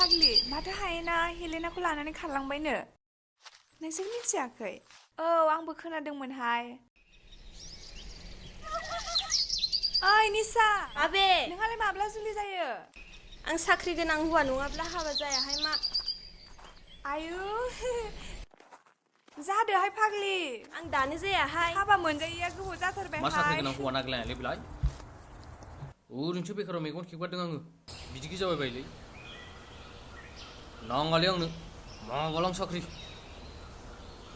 फाग्लि माथो हायोना हेलेनाखौ लानानै खारलांबायनो नोंसोर मिथियाखै औ आंबो खोनादोंमोनहाय ओइ निसा माबे नोंहालाय माब्ला जुलि जायो आं साख्रि गोनां हौवा नङाब्ला हाबा जायाहाय मा आयु जादोहाय फाग्लि आं दानो जायाहाय हाबा मोनजायैया गोबाव जाथारबाय मा साख्रि गोनां हौवा नागिरलायनायलै बेलाय ओरैनोसो बेखाराव मेगन खेगारदों आङो बिदिखि जाबाय बायलै नाङालै आंनो माबालां साख्रि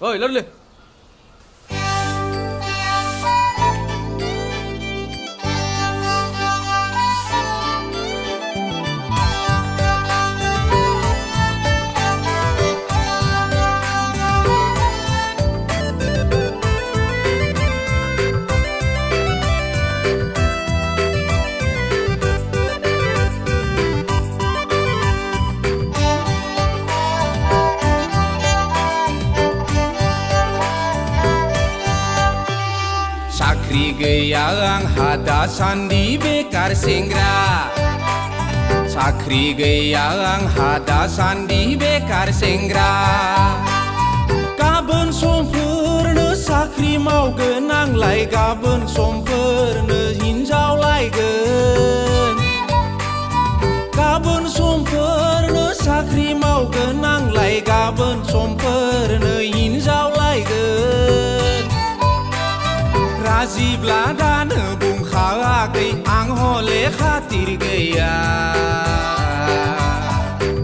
ओइ लोरले साख्रि गैया आंहा दासान्दि बेकार सेंग्रा साख्रि गैया आंहा दासान्दि बेकार सेंग्रा गाबोन समफोरनो साख्रि मावगोन आंलाय गाबोन समफोरनो हिनजाव लायगोन गाबोन समफोरनो साख्रि मावगोन आंलाय गाबोन समफोरनो हिनजाव लायगोन राजिब्ला दानो बुंखायाखै आं हले खातिर गैया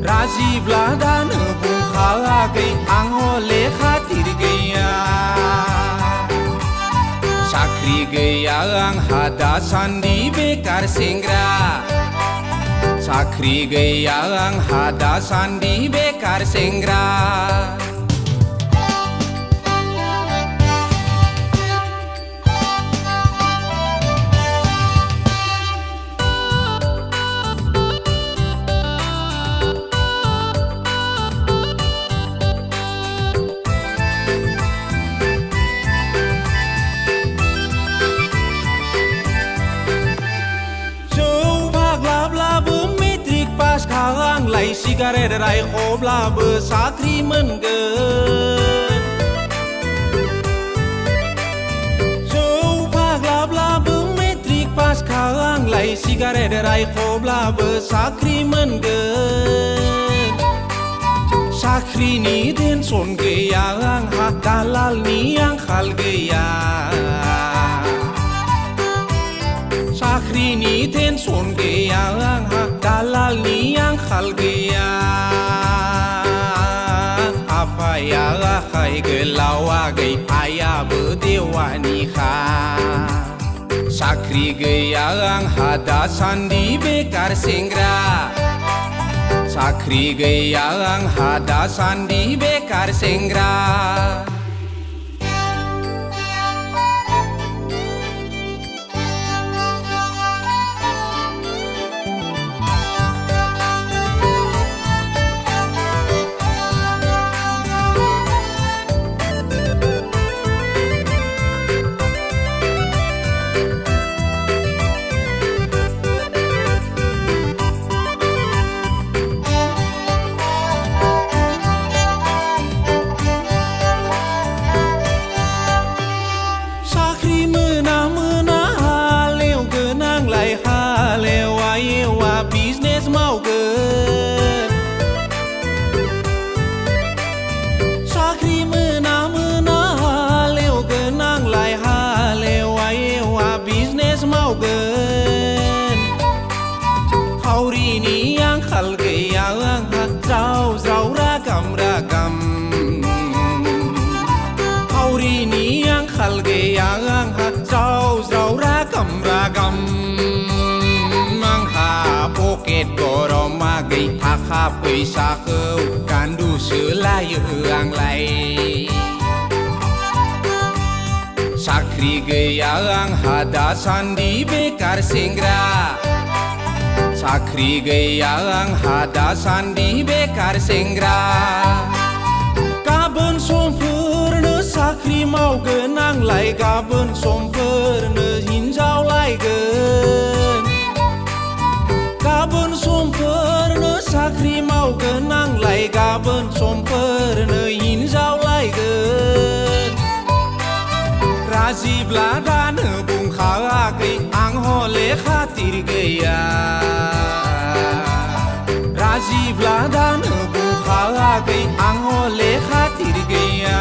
राजिब्ला दानो बुंखायाखै आं हले खातिर गैया साख्रि गैया आंहा दासान्दि बेकार सेंग्रा साख्रि गैया आंहा दासान्दि बेकार सेंग्रा आंलाय सिगारेट रायख'ब्लाबो साख्रि मोनगोन जौ फाग्लाब्लाबो मेट्रिक पास आंलाय सिगारेट रायख'ब्लाबो साख्रि मोनगोन साख्रिनि टेनसन गैया आंहा दालालनि आंखाल गैया साख्रिनि टेनसन गैया आंहा दालालनि आंखाल गैया आफाया आखाइ गोलाव आगै आइयाबो देवानिखा साख्रि गैया आंहा दासान्दि बेकार सेंग्रा साख्रि गैया आंहा दासान्दि बेकार सेंग्रा खावरिनि आंखाल गैया आंहा ज्राव ज्राव रागाम रागाम खावरिनि आंखाल गैया आंहा ज्राव ज्राव रागाम रागाम आंहा पकेट गरम आगै थाखा फैसाखौ गान्दुसो लायो आंलाय साख्रि गैया आंहा दासान्दि बेकार सेंग्रा साख्रि गैया आंहा दासान्दि बेकार सेंग्रा गाबोन समफोरनो साख्रि मावगोन आंलाय गाबोन समफोरनो हिनजाव लायगोन गाबोन समफोरनो साख्रि मावगोन राजिब्ला दानो बुंखायाखै आं हले खातिर गैया राजिब्ला दानो बुंखायाखै आं हले खातिर गैया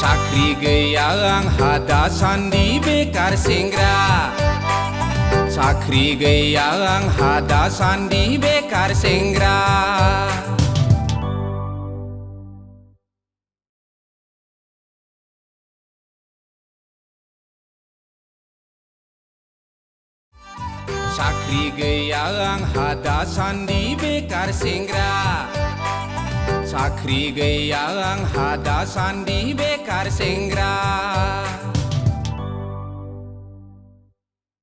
साख्रि गैया आंहा दासान्दि बेकार सेंग्रा साख्रि गैया आंहा दासान्दि बेकार सेंग्रा साख्रि गैया आंहा दासान्दि बेकार सेंग्रा साख्रि गैया आंहा दासान्दि बेकार सेंग्रा